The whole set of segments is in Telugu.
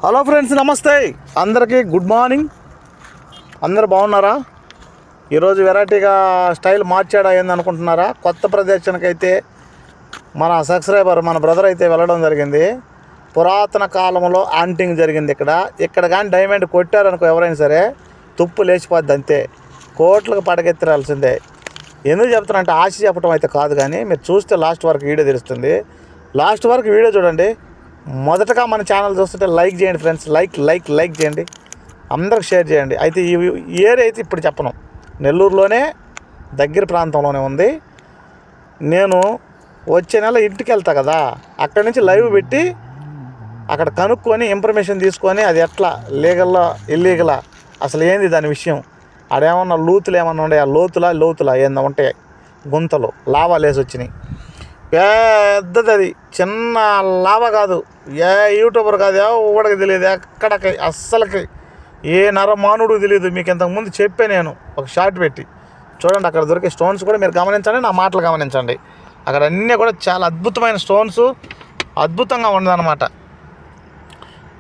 హలో ఫ్రెండ్స్, నమస్తే అందరికీ. Good morning. అందరు బాగున్నారా? ఈరోజు వెరైటీగా స్టైల్ మార్చాడా ఏందనుకుంటున్నారా? కొత్త ప్రదేశానికి అయితే మన సబ్స్క్రైబర్ మన బ్రదర్ అయితే వెళ్ళడం జరిగింది. పురాతన కాలంలో ఆంటింగ్ జరిగింది ఇక్కడ కానీ డైమండ్ కొట్టారనుకో ఎవరైనా సరే తుప్పు లేచిపోద్ది, అంతే. కోట్లకు పడగెత్తిరాల్సిందే. ఎందుకు చెప్తానంటే ఆశ చెప్పడం అయితే కాదు, కానీ మీరు చూస్తే లాస్ట్ వరకు వీడియో తెలుస్తుంది. లాస్ట్ వరకు వీడియో చూడండి. మొదటగా మన ఛానల్ చూస్తుంటే లైక్ చేయండి ఫ్రెండ్స్, లైక్ చేయండి, అందరికి షేర్ చేయండి. అయితే ఈ ఏరియా అయితే ఇప్పుడు చెప్పను, నెల్లూరులోనే దగ్గర ప్రాంతంలోనే ఉంది. నేను వచ్చే నెల ఇంటికి వెళ్తా కదా, అక్కడి నుంచి లైవ్ పెట్టి అక్కడ కనుక్కొని ఇన్ఫర్మేషన్ తీసుకొని అది ఎట్లా లీగల్లా ఇల్లీగలా అసలు ఏంది దాని విషయం, ఆడేమన్నా లూతులు ఏమన్నా ఉండే, ఆ లోతులా ఏందా ఉంటాయి, గుంతలు లావా లేసి వచ్చినాయి. పెద్దది, అది చిన్న లావా కాదు, ఏ యూట్యూబర్ కాదు, ఎవడికి తెలియదు, ఎక్కడికి అస్సలకి ఏ నరమానుడికి తెలియదు. మీకు ఇంతకుముందు చెప్పే నేను ఒక షార్ట్ పెట్టి చూడండి. అక్కడ దొరికే స్టోన్స్ కూడా మీరు గమనించండి, నా మాటలు గమనించండి. అక్కడ అన్నీ కూడా చాలా అద్భుతమైన స్టోన్స్, అద్భుతంగా ఉండదన్నమాట.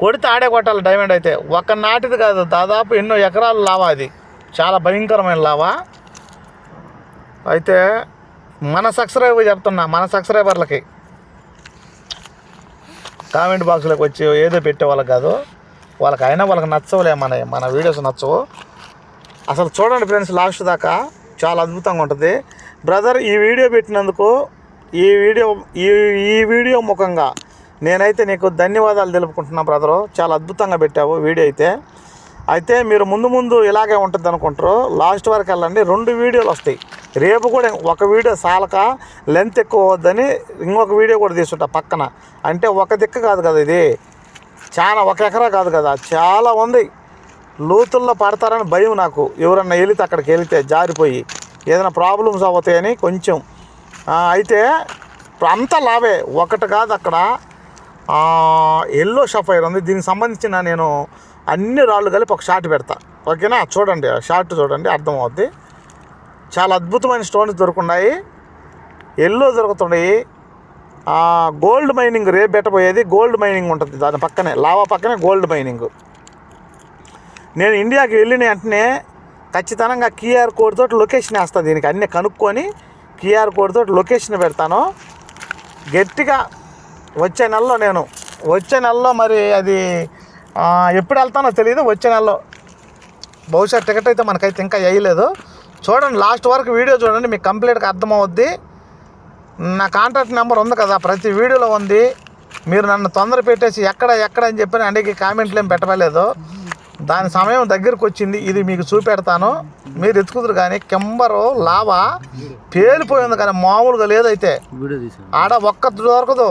కొడితే ఆడే కొట్టాలి డైమండ్ అయితే. ఒక నాటిది కాదు, దాదాపు ఎన్నో ఎకరాల లావా, అది చాలా భయంకరమైన లావా. అయితే మన సబ్స్క్రైబర్లకి కామెంట్ బాక్స్లోకి వచ్చి ఏదో పెట్టే వాళ్ళకి కాదు, వాళ్ళకి నచ్చవులే, మన వీడియోస్ నచ్చవు. అసలు చూడండి ఫ్రెండ్స్, లాస్ట్ దాకా చాలా అద్భుతంగా ఉంటుంది. బ్రదర్, ఈ వీడియో పెట్టినందుకు ఈ వీడియో ముఖంగా నేనైతే నీకు ధన్యవాదాలు తెలుపుకుంటున్నా బ్రదరు. చాలా అద్భుతంగా పెట్టావు వీడియో అయితే మీరు ముందు ఇలాగే ఉంటుంది అనుకుంటారు. లాస్ట్ వరకు వెళ్ళండి, 2 వీడియోలు వస్తాయి. రేపు కూడా ఒక వీడియో సాలక లెంత్ ఎక్కువ వద్దని ఇంకొక వీడియో కూడా తీసుకుంటా పక్కన. అంటే ఒక దిక్కు కాదు కదా ఇది, చాలా 1 ఎకరా కాదు కదా, చాలా ఉంది. లోతుల్లో పడతారని భయం నాకు. ఎవరన్నా వెళితే అక్కడికి వెళితే జారిపోయి ఏదైనా ప్రాబ్లమ్స్ అవుతాయని కొంచెం. అయితే అంతా లావే, ఒకటి కాదు. అక్కడ ఎల్లో షఫైర్ ఉంది, దీనికి సంబంధించిన నేను అన్ని రాళ్ళు కలిపి ఒక షార్ట్ పెడతా, ఓకేనా? చూడండి, షార్ట్ చూడండి, అర్థమవుద్ది. చాలా అద్భుతమైన స్టోన్స్ దొరుకుతున్నాయి, ఎల్లో దొరుకుతున్నాయి. గోల్డ్ మైనింగ్ రేపు పెట్టబోయేది గోల్డ్ మైనింగ్ ఉంటుంది, దాని పక్కనే లావా పక్కనే గోల్డ్ మైనింగ్. నేను ఇండియాకి వెళ్ళిన వెంటనే ఖచ్చితంగా QR కోడ్ తోటి లొకేషన్ వేస్తాను. దీనికి అన్నీ కనుక్కొని QR కోడ్ తోటి లొకేషన్ పెడతాను గట్టిగా. వచ్చే నెలలో మరి అది ఎప్పుడు వెళ్తానో తెలియదు. వచ్చే నెలలో బహుశా టికెట్ అయితే మనకైతే ఇంకా వేయలేదు. చూడండి, లాస్ట్ వరకు వీడియో చూడండి, మీకు కంప్లీట్గా అర్థమవుద్ది. నా కాంటాక్ట్ నెంబర్ ఉంది కదా, ప్రతి వీడియోలో ఉంది. మీరు నన్ను తొందర పెట్టేసి ఎక్కడ అని చెప్పి అడిగి కామెంట్లు ఏం పెట్టలేదు. దాని సమయం దగ్గరకు వచ్చింది, ఇది మీకు చూపెడతాను, మీరు ఎత్తుకుదురు. కానీ కెంబరు లావా పేలిపోయింది, కానీ మామూలుగా లేదైతే. ఆడ ఒక్కటి దొరకదు.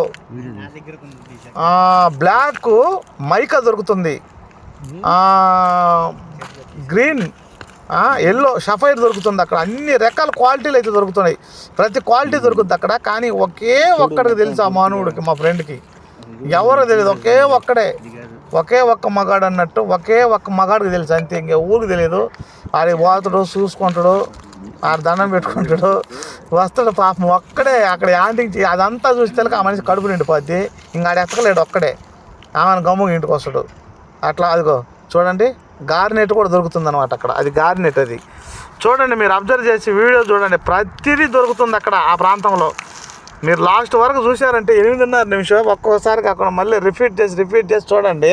బ్లాక్ మైకా దొరుకుతుంది, గ్రీన్ ఎల్లో షఫైర్ దొరుకుతుంది. అక్కడ అన్ని రకాల క్వాలిటీలు అయితే దొరుకుతున్నాయి, ప్రతి క్వాలిటీ దొరుకుతుంది అక్కడ. కానీ ఒక్కడికి తెలుసు ఆ మానవుడికి, మా ఫ్రెండ్కి ఎవరో తెలియదు. ఒకే ఒక్క మగాడు అన్నట్టు, ఒకే ఒక్క మగాడికి తెలుసు, అంతే. ఇంకే ఊరికి తెలియదు. ఆడి పోతాడు, చూసుకుంటాడు, ఆడ దండం పెట్టుకుంటాడు, వస్తాడు. పాపం ఒక్కడే అక్కడ యాంటింగ్ అదంతా చూసి తెలియక ఆ మనిషి కడుపు నిండిపోద్ది. ఇంకా ఆడ ఎత్తకలేడు, ఒక్కడే ఆమెను గమ్ముగా ఇంటికి వస్తాడు. అట్లా అదిగో చూడండి, గార్నెట్ కూడా దొరుకుతుంది అనమాట అక్కడ. అది గార్నెట్, అది చూడండి, మీరు అబ్జర్వ్ చేసి వీడియో చూడండి, ప్రతిదీ దొరుకుతుంది అక్కడ ఆ ప్రాంతంలో. మీరు లాస్ట్ వరకు చూశారంటే 8.5 నిమిషం ఒక్కోసారి కాకుండా మళ్ళీ రిపీట్ చేసి చూడండి.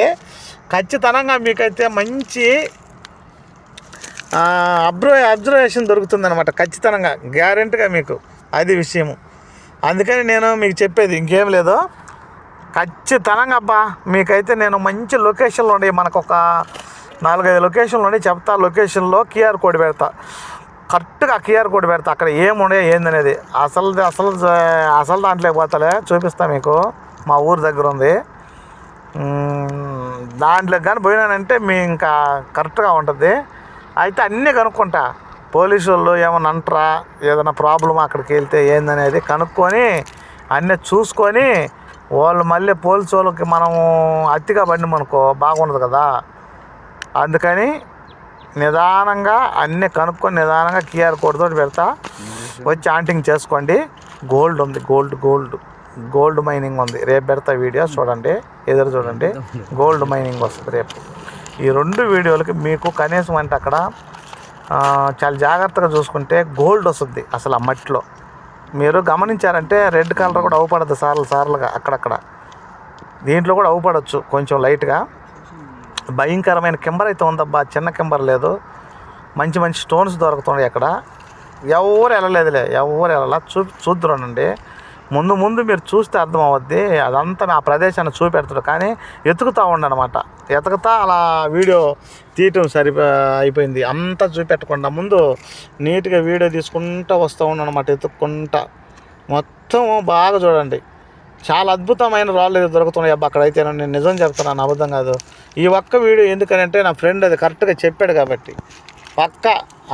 ఖచ్చితంగా మీకైతే మంచి అబ్జర్వేషన్ దొరుకుతుంది అనమాట, ఖచ్చితంగా గ్యారెంటీగా మీకు. అది విషయము. అందుకని నేను మీకు చెప్పేది ఇంకేం లేదు. ఖచ్చితంగా అబ్బా, మీకైతే నేను మంచి లొకేషన్లో ఉండే, మనకు ఒక 4-5 లొకేషన్లు ఉండి చెప్తా. లొకేషన్లో QR కోడ్ పెడతా, కరెక్ట్గా QR కోడ్ పెడతా. అక్కడ ఏముండే ఏందనేది అసలు దాంట్లోకి పోతాలే, చూపిస్తా మీకు. మా ఊరు దగ్గర ఉంది, దాంట్లోకి కానీ పోయినానంటే మీ ఇంకా కరెక్ట్గా ఉంటుంది. అయితే అన్నీ కనుక్కుంటా, పోలీసు వాళ్ళు ఏమన్నా అంటారా, ఏదైనా ప్రాబ్లమ్ అక్కడికి వెళ్తే ఏందనేది కనుక్కొని అన్నీ చూసుకొని, వాళ్ళు మళ్ళీ పోలీసు వాళ్ళకి మనము అతిగా పడినామనుకో బాగుండదు కదా. అందుకని నిదానంగా అన్నీ కనుక్కొని నిదానంగా QR కోడ్ తోటి పెడతా, వచ్చి ఆంటింగ్ చేసుకోండి. గోల్డ్ ఉంది, గోల్డ్ గోల్డ్ మైనింగ్ ఉంది. రేపు పెడతా వీడియో చూడండి, ఎదురు చూడండి. గోల్డ్ మైనింగ్ వస్తుంది రేపు. ఈ 2 వీడియోలకి మీకు కనీసం అంటే అక్కడ చాలా జాగ్రత్తగా చూసుకుంటే గోల్డ్ వస్తుంది అసలు ఆ మట్టిలో. మీరు గమనించారంటే రెడ్ కలర్ కూడా అవుపడద్దు సార్లుగా అక్కడక్కడ. దీంట్లో కూడా అవుపడవచ్చు కొంచెం లైట్గా. భయంకరమైన కెంబర్ అయితే ఉందబ్బా, చిన్న కెంబర్ లేదు. మంచి మంచి స్టోన్స్ దొరుకుతున్నాయి అక్కడ. ఎవరు వెళ్ళలేదులే, ఎవరు వెళ్ళాల. చూద్దురండి. ముందు మీరు చూస్తే అర్థం అవుద్ది. అదంతా ఆ ప్రదేశాన్ని చూపెడతాడు, కానీ ఎతుకుతూ ఉండనమాట. ఎతుకుతా అలా వీడియో తీయటం అయిపోయింది. అంతా చూపెట్టకుండా ముందు నీట్గా వీడియో తీసుకుంటూ వస్తూ ఉండనమాట, ఎత్తుక్కుంటా. మొత్తం బాగా చూడండి. చాలా అద్భుతమైన రాళ్ళు దొరుకుతున్నాయి అబ్బా అక్కడైతే. నేను నిజం చెప్తున్నాను, అబద్ధం కాదు. ఈ ఒక్క వీడియో ఎందుకనంటే నా ఫ్రెండ్ అది కరెక్ట్గా చెప్పాడు కాబట్టి పక్క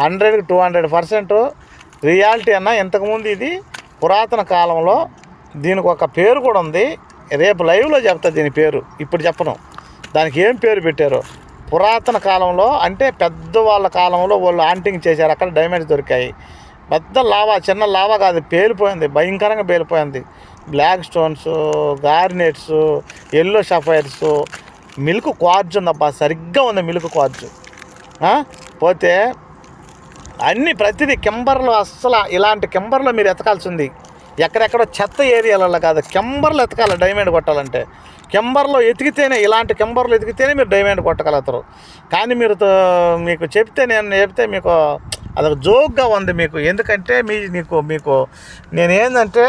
100కి 200% రియాలిటీ అన్న. ఇంతకుముందు ఇది పురాతన కాలంలో దీనికి ఒక పేరు కూడా ఉంది. రేపు లైవ్లో చెప్తా దీని పేరు, ఇప్పుడు చెప్పను. దానికి ఏం పేరు పెట్టారో. పురాతన కాలంలో అంటే పెద్దవాళ్ళ కాలంలో వాళ్ళు ఆంటింగ్ చేశారు, అక్కడ డైమండ్స్ దొరికాయి. పెద్ద లావా, చిన్న లావా కాదు, పేలిపోయింది, భయంకరంగా పేలిపోయింది. Black stones, garnets, yellow sapphires, milk quartz ఉందబ్బా, సరిగ్గా ఉంది మిల్క్ క్వార్జ్. పోతే అన్నీ ప్రతిదీ కెంబర్లు. అస్సలు ఇలాంటి కెంబర్లో మీరు ఎతకాల్సింది ఎక్కడెక్కడో చెత్త ఏరియాలలో కాదు. కెంబర్లు ఎతకాలి డైమండ్ కొట్టాలంటే. కెంబర్లో ఎతికితేనే, ఇలాంటి కెంబర్లు ఎతికితేనే మీరు డైమండ్ కొట్టగలుగుతారు. కానీ మీకు నేను చెప్తే మీకు అదొక జోక్గా ఉంది మీకు. ఎందుకంటే మీకు నేనేందంటే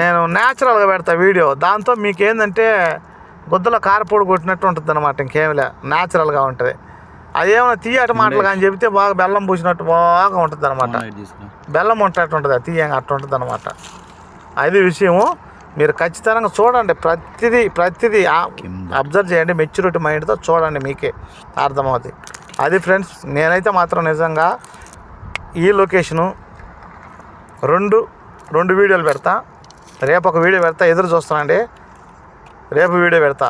నేను న్యాచురల్గా పెడతా వీడియో. దాంతో మీకు ఏంటంటే గుద్దలో కారపొడి కొట్టినట్టు ఉంటుంది అనమాట, ఇంకేమిలే. న్యాచురల్గా ఉంటుంది. అదేమన్నా తీయట మాటలు కానీ చెబితే బాగా బెల్లం పూసినట్టు బాగా ఉంటుంది అనమాట. బెల్లం ఉంటట్టు ఉంటుంది, అది తీయంగా అట్టు ఉంటుంది అనమాట. అది విషయము. మీరు ఖచ్చితంగా చూడండి, ప్రతిదీ అబ్జర్వ్ చేయండి, మెచ్యూరిటీ మైండ్తో చూడండి, మీకే అర్థమవుతుంది. అది ఫ్రెండ్స్. నేనైతే మాత్రం నిజంగా ఈ లొకేషను రెండు వీడియోలు పెడతా. రేపు ఒక వీడియో పెడతా, ఎదురు చూస్తానండి. రేపు వీడియో పెడతా,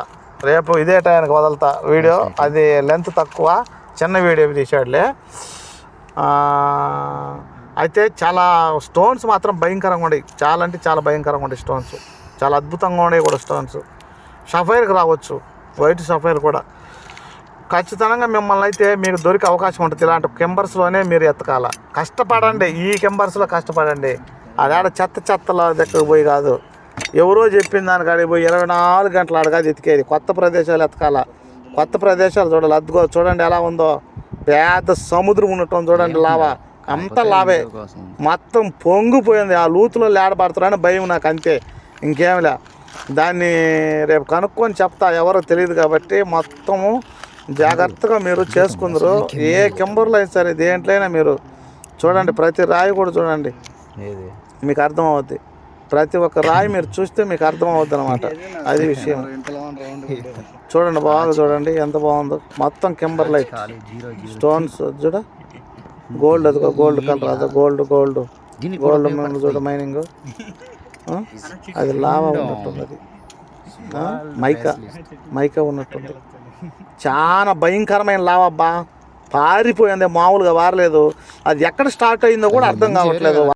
రేపు ఇదే టైంకి వదులుతా వీడియో. అది లెంత్ తక్కువ, చిన్న వీడియో తీసాడులే. అయితే చాలా స్టోన్స్ మాత్రం భయంకరంగా ఉండేవి. చాలా అంటే చాలా భయంకరంగా ఉండే స్టోన్స్. చాలా అద్భుతంగా ఉండేవి కూడా స్టోన్స్. సఫైర్కి రావచ్చు, వైట్ సఫైర్ కూడా. ఖచ్చితంగా మిమ్మల్ని అయితే మీకు దొరికే అవకాశం ఉంటుంది. ఇలాంటి కెంబర్స్లోనే మీరు ఎత్తకాల. కష్టపడండి, ఈ కెంబర్స్లో కష్టపడండి. అదాడ చెత్తలో దగ్గరకు పోయి కాదు, ఎవరో చెప్పిన దానికాడికి పోయి 24 గంటలు అడగాది ఎతికేది. కొత్త ప్రదేశాలు ఎతకాల, కొత్త ప్రదేశాలు చూడాలి. అద్దుకో చూడండి ఎలా ఉందో, పెద్ద సముద్రం ఉండటం చూడండి. లావా అంతా లావే, మొత్తం పొంగిపోయింది. ఆ లూతులో లేడబడతారని భయం నాకు, అంతే, ఇంకేమిలే. దాన్ని రేపు కనుక్కొని చెప్తా, ఎవరో తెలియదు కాబట్టి. మొత్తము జాగ్రత్తగా మీరు చేసుకుందరు. ఏ కెంబర్లో అయినా సరే, దేంట్లో అయినా మీరు చూడండి. ప్రతి రాయి కూడా చూడండి, మీకు అర్థమవుద్ది. ప్రతి ఒక్క రాయి మీరు చూస్తే మీకు అర్థమవుద్ది అనమాట. అది విషయం. చూడండి, బాగా చూడండి ఎంత బాగుందో. మొత్తం కెంబర్ లైట్ స్టోన్స్ చూడ, గోల్డ్, అదిగో గోల్డ్ కలర్, అదో గోల్డ్ చూడ మైనింగ్. అది లావా ఉన్నట్టుంది, అది మైకా ఉన్నట్టుంది. చాలా భయంకరమైన లావా అబ్బా, పారిపోయింది, మామూలుగా వారలేదు. అది ఎక్కడ స్టార్ట్ అయిందో కూడా అర్థం కావట్లేదు.